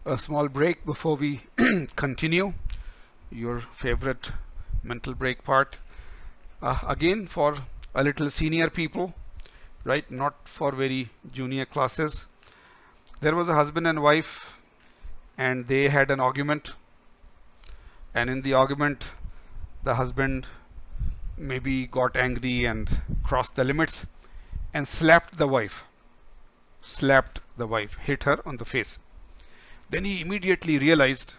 A small break before we continue your favorite mental break part. Again, for a little senior people, right? Not for very junior classes. There was a husband and wife, and they had an argument. And in the argument, the husband maybe got angry and crossed the limits and slapped the wife. Hit her on the face. Then he immediately realized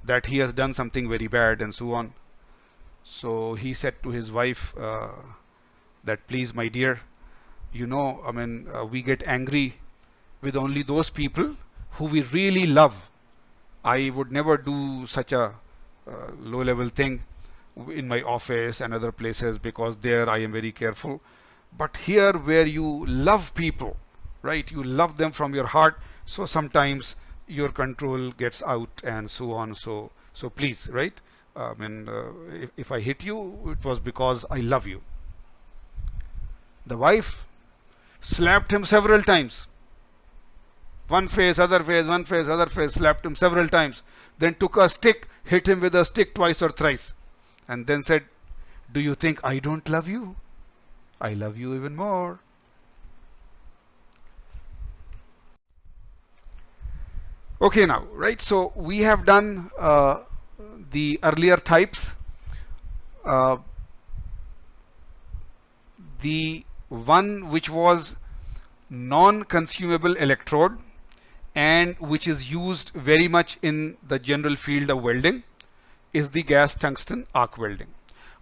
that he has done something very bad and so on. So he said to his wife that, please, my dear, we get angry with only those people who we really love. I would never do such a low-level thing in my office and other places because there I am very careful. But here where you love people, right, you love them from your heart, so sometimes your control gets out and so on. So please, right? If I hit you, it was because I love you. The wife slapped him several times. One face, other face, one face, other face, slapped him several times. Then took a stick, hit him with a stick twice or thrice. And then said, do you think I don't love you? I love you even more. Okay, now, right? So we have done the earlier types. The one which was non-consumable electrode and which is used very much in the general field of welding is the gas tungsten arc welding.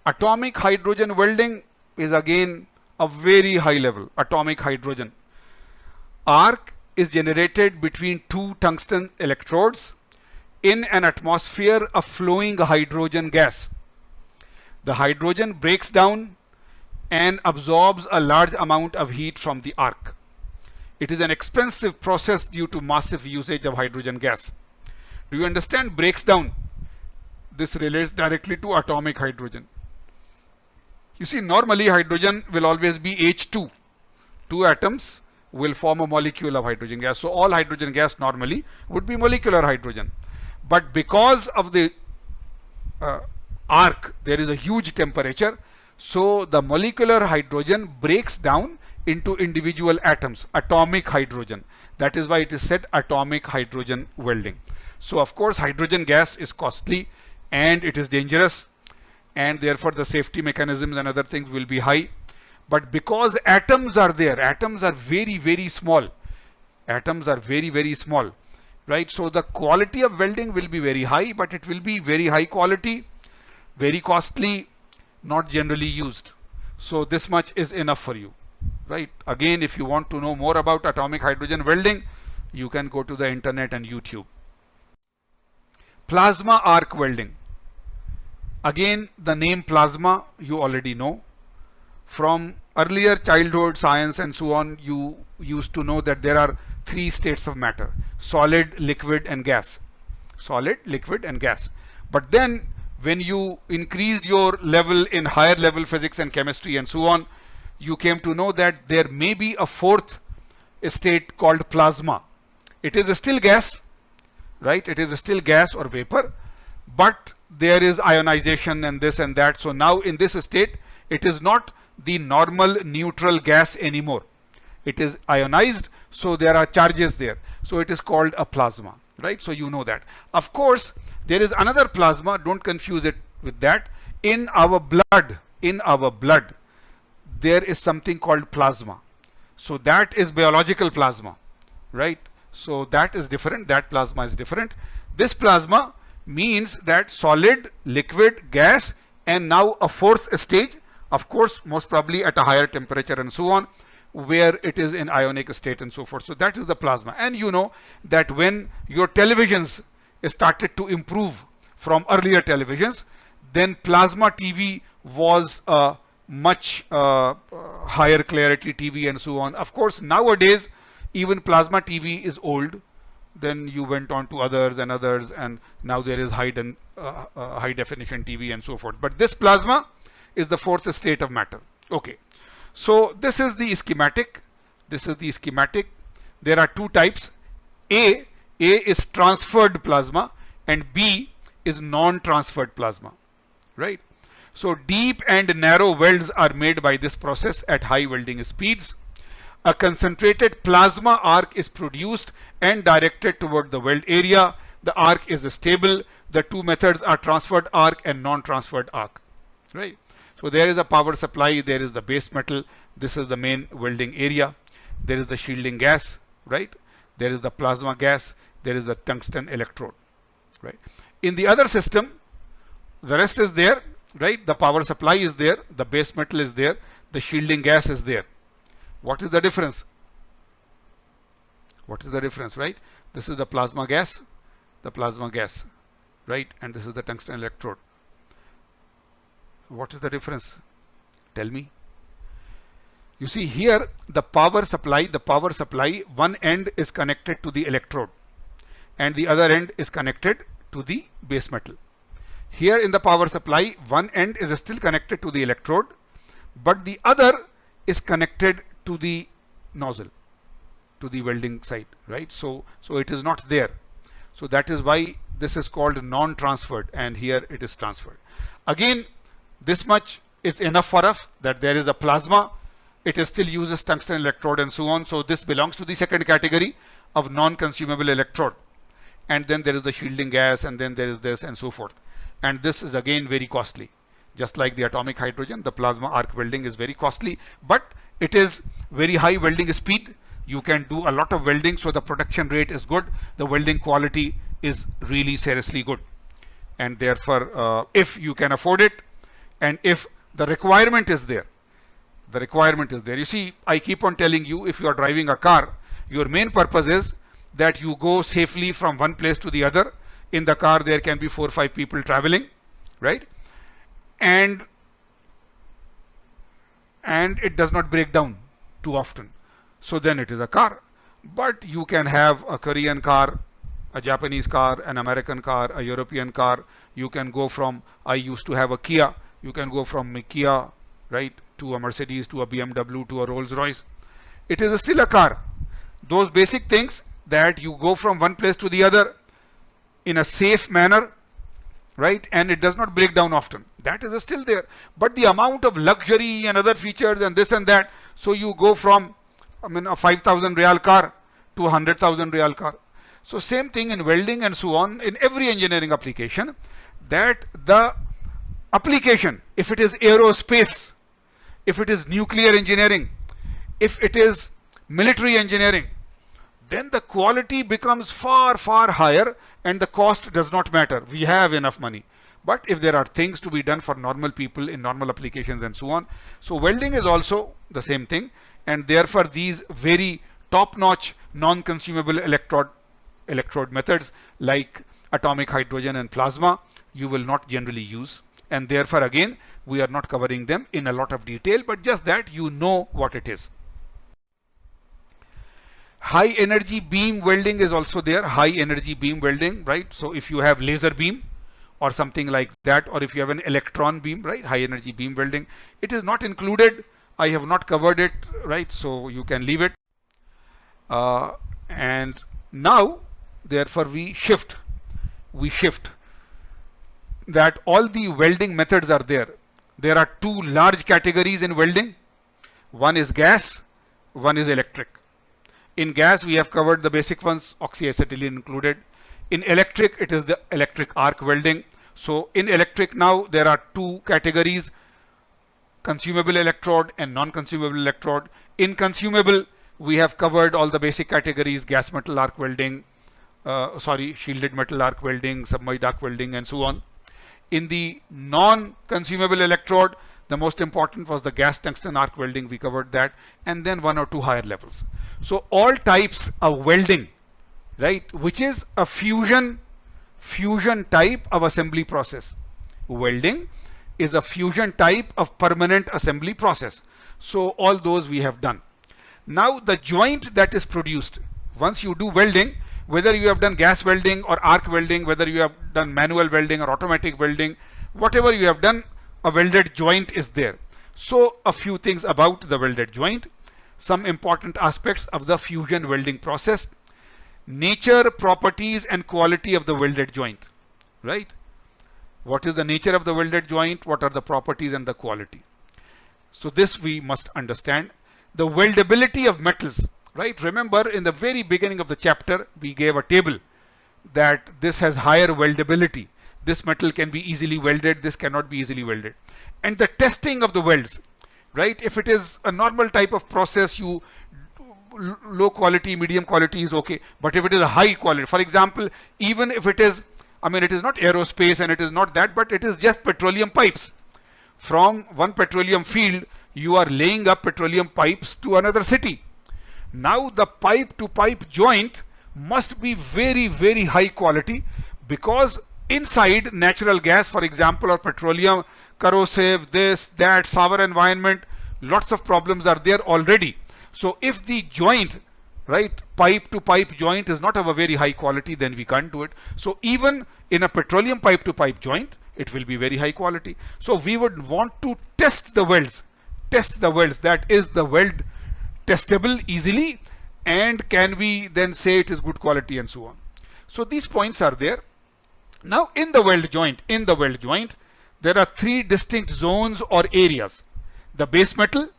Atomic hydrogen welding is again a very high level. Atomic hydrogen arc is generated between two tungsten electrodes in an atmosphere of flowing hydrogen gas. The hydrogen breaks down and absorbs a large amount of heat from the arc. It is an expensive process due to massive usage of hydrogen gas. Do you understand? Breaks down. This relates directly to atomic hydrogen. You see, normally hydrogen will always be H2. Two atoms will form a molecule of hydrogen gas. So all hydrogen gas normally would be molecular hydrogen. But because of the arc, there is a huge temperature. So the molecular hydrogen breaks down into individual atoms, atomic hydrogen. That is why it is said atomic hydrogen welding. So of course hydrogen gas is costly and it is dangerous, and therefore the safety mechanisms and other things will be high. But because atoms are there, atoms are very, very small. Atoms are very, very small, right? So the quality of welding will be very high, but it will be very high quality, very costly, not generally used. So this much is enough for you, right? Again, if you want to know more about atomic hydrogen welding, you can go to the internet and YouTube. Plasma arc welding. Again, the name plasma you already know. From earlier childhood science and so on, you used to know that there are three states of matter: solid, liquid and gas. Solid, liquid and gas. But then when you increased your level in higher level physics and chemistry and so on, you came to know that there may be a fourth state called plasma. It is still gas, right? It is still gas or vapor, but there is ionization and this and that. So now in this state, it is not the normal neutral gas anymore. It is ionized, so there are charges there. So it is called a plasma, right? So you know that. Of course, there is another plasma. Don't confuse it with that. In our blood, there is something called plasma. So that is biological plasma, right? So that is different. That plasma is different. This plasma means that solid, liquid, gas, and now a fourth stage, of course, most probably at a higher temperature and so on, where it is in ionic state and so forth. So that is the plasma. And you know that when your televisions started to improve from earlier televisions, then plasma TV was a much higher clarity TV and so on. Of course, nowadays, even plasma TV is old. Then you went on to others, and now there is high definition TV and so forth. But this plasma is the fourth state of matter. Okay, so this is the schematic. There are two types. A A is transferred plasma and B is non-transferred plasma, right? So deep and narrow welds are made by this process at high welding speeds. A concentrated plasma arc is produced and directed toward the weld area. The arc is stable. The two methods are transferred arc and non-transferred arc, right? So there is a power supply, there is the base metal, this is the main welding area, there is the shielding gas, right? There is the plasma gas, there is the tungsten electrode, right? In the other system, the rest is there, right? The power supply is there, the base metal is there, the shielding gas is there. What is the difference? What is the difference, right? This is the plasma gas, right? And this is the tungsten electrode. What is the difference? Tell me. You see here the power supply, one end is connected to the electrode and the other end is connected to the base metal. Here in the power supply, one end is still connected to the electrode, but the other is connected to the nozzle, to the welding side, right? So it is not there. So that is why this is called non-transferred, and here it is transferred. Again, this much is enough for us that there is a plasma. It still uses tungsten electrode and so on. So this belongs to the second category of non-consumable electrode. And then there is the shielding gas, and then there is this and so forth. And this is again very costly. Just like the atomic hydrogen, the plasma arc welding is very costly, but it is very high welding speed. You can do a lot of welding, so the production rate is good. The welding quality is really seriously good. And therefore, if you can afford it, and if the requirement is there, You see, I keep on telling you, if you are driving a car, your main purpose is that you go safely from one place to the other. In the car, there can be 4 or 5 people traveling, right? And it does not break down too often. So then it is a car. But you can have a Korean car, a Japanese car, an American car, a European car. You can go from, I used to have a Kia. You can go from a Kia, right, to a Mercedes, to a BMW, to a Rolls Royce. It is still a car. Those basic things that you go from one place to the other in a safe manner, right, and it does not break down often. That is still there. But the amount of luxury and other features and this and that, so you go from, a 5,000 real car to a 100,000 real car. So same thing in welding and so on, in every engineering application, that the application, if it is aerospace, if it is nuclear engineering, if it is military engineering, then the quality becomes far, far higher and the cost does not matter. We have enough money. But if there are things to be done for normal people in normal applications and so on, so welding is also the same thing, and therefore these very top-notch non-consumable electrode methods like atomic hydrogen and plasma, you will not generally use. And therefore again, we are not covering them in a lot of detail, but just that you know what it is. High energy beam welding is also there. High energy beam welding, right? So if you have laser beam or something like that, or if you have an electron beam, right? High energy beam welding, it is not included. I have not covered it, right? So you can leave it. And now, therefore, we shift that all the welding methods are there. There are two large categories in welding. One is gas, one is electric. In gas, we have covered the basic ones, oxyacetylene included. In electric, it is the electric arc welding. So in electric now, there are two categories, consumable electrode and non-consumable electrode. In consumable, we have covered all the basic categories, gas metal arc welding, shielded metal arc welding, submerged arc welding, and so on. In the non-consumable electrode, the most important was the gas tungsten arc welding. We covered that, and then 1 or 2 higher levels. So all types of welding, right, which is a fusion type of assembly process. Welding is a fusion type of permanent assembly process. So all those we have done. Now the joint that is produced, once you do welding, whether you have done gas welding or arc welding, whether you have done manual welding or automatic welding, whatever you have done, a welded joint is there. So a few things about the welded joint, some important aspects of the fusion welding process. nature, properties and quality of the welded joint, right? What is the nature of the welded joint? What are the properties and the quality? So this we must understand. The weldability of metals, right? Remember in the very beginning of the chapter, we gave a table that this has higher weldability. This metal can be easily welded, this cannot be easily welded. And the testing of the welds, right? If it is a normal type of process, you low quality, medium quality is okay. But if it is a high quality, for example, even if it is, I mean, it is not aerospace and it is not that, but it is just petroleum pipes. From one petroleum field, you are laying up petroleum pipes to another city. Now the pipe to pipe joint must be very, very high quality, because inside natural gas, for example, or petroleum, corrosive, this, that, sour environment, lots of problems are there already. So if the joint, right, pipe to pipe joint is not of a very high quality, then we can't do it. So even in a petroleum pipe to pipe joint, it will be very high quality. So we would want to test the welds, that is the weld testable easily, and can we then say it is good quality and so on. So these points are there. Now in the weld joint, there are three distinct zones or areas: the base metal,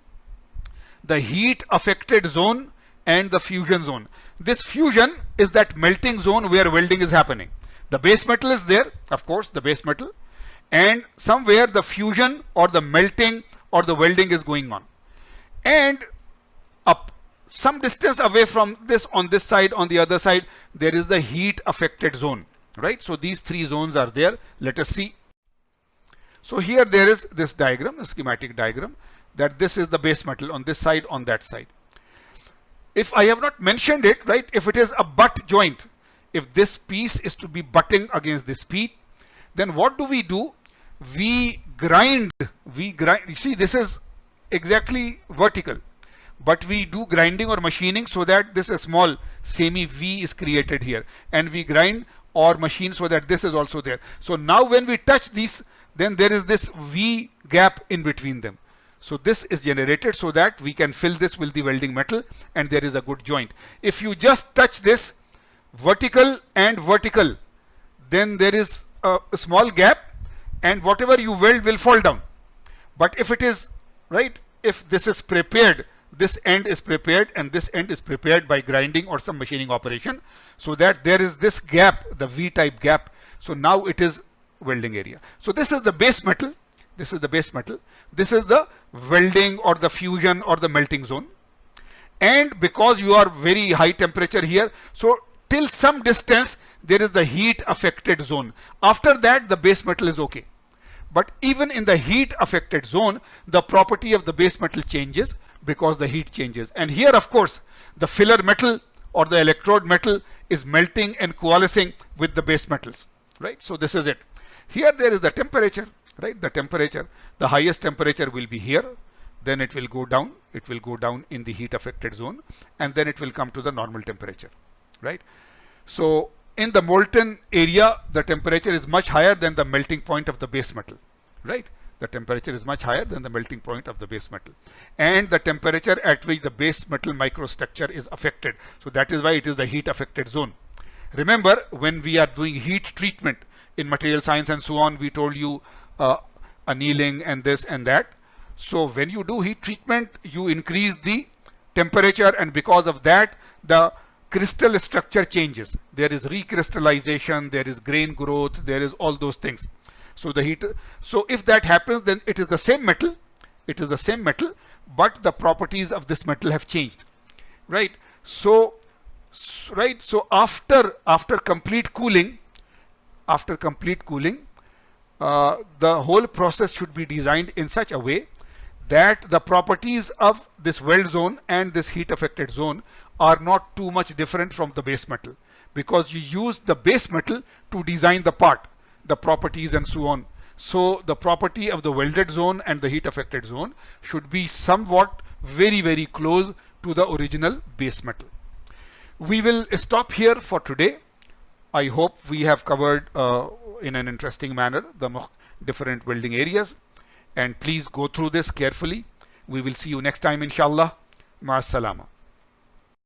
the heat affected zone, and the fusion zone. This fusion is that melting zone where welding is happening. The base metal is there, of course, the base metal, and somewhere the fusion or the melting or the welding is going on. And up some distance away from this, on this side, on the other side, there is the heat affected zone, right? So these three zones are there. Let us see. So here there is this diagram, a schematic diagram, that this is the base metal on this side, on that side. If I have not mentioned it, right, if it is a butt joint, if this piece is to be butting against this piece, then what do? We grind, you see this is exactly vertical, but we do grinding or machining so that this small semi V is created here, and we grind or machine so that this is also there. So now when we touch these, then there is this V gap in between them. So this is generated so that we can fill this with the welding metal, and there is a good joint. If you just touch this vertical and vertical, then there is a small gap, and whatever you weld will fall down. But if it is, right, if this is prepared, this end is prepared and this end is prepared by grinding or some machining operation, so that there is this gap, the V type gap. So now it is welding area. So this is the base metal. This is the base metal. This is the welding or the fusion or the melting zone. And because you are very high temperature here, so till some distance there is the heat affected zone. After that the base metal is okay. But even in the heat affected zone, the property of the base metal changes because the heat changes. And here, of course, the filler metal or the electrode metal is melting and coalescing with the base metals, right? So this is it. Here there is the temperature, right? The temperature, the highest temperature will be here. Then it will go down. It will go down in the heat affected zone, and then it will come to the normal temperature, right? So in the molten area, the temperature is much higher than the melting point of the base metal, right? The temperature is much higher than the melting point of the base metal, and the temperature at which the base metal microstructure is affected. So that is why it is the heat affected zone. Remember, when we are doing heat treatment in material science and so on, we told you annealing and this and that. So when you do heat treatment, you increase the temperature, and because of that, the crystal structure changes. There is recrystallization, there is grain growth, there is all those things. So the heat, so if that happens, then it is the same metal, but the properties of this metal have changed, right? So after complete cooling, the whole process should be designed in such a way that the properties of this weld zone and this heat affected zone are not too much different from the base metal, because you use the base metal to design the part, the properties and so on. So the property of the welded zone and the heat affected zone should be somewhat very, very close to the original base metal. We will stop here for today. I hope we have covered in an interesting manner the different welding areas, and please go through this carefully. We will see you next time, inshallah. Ma salama.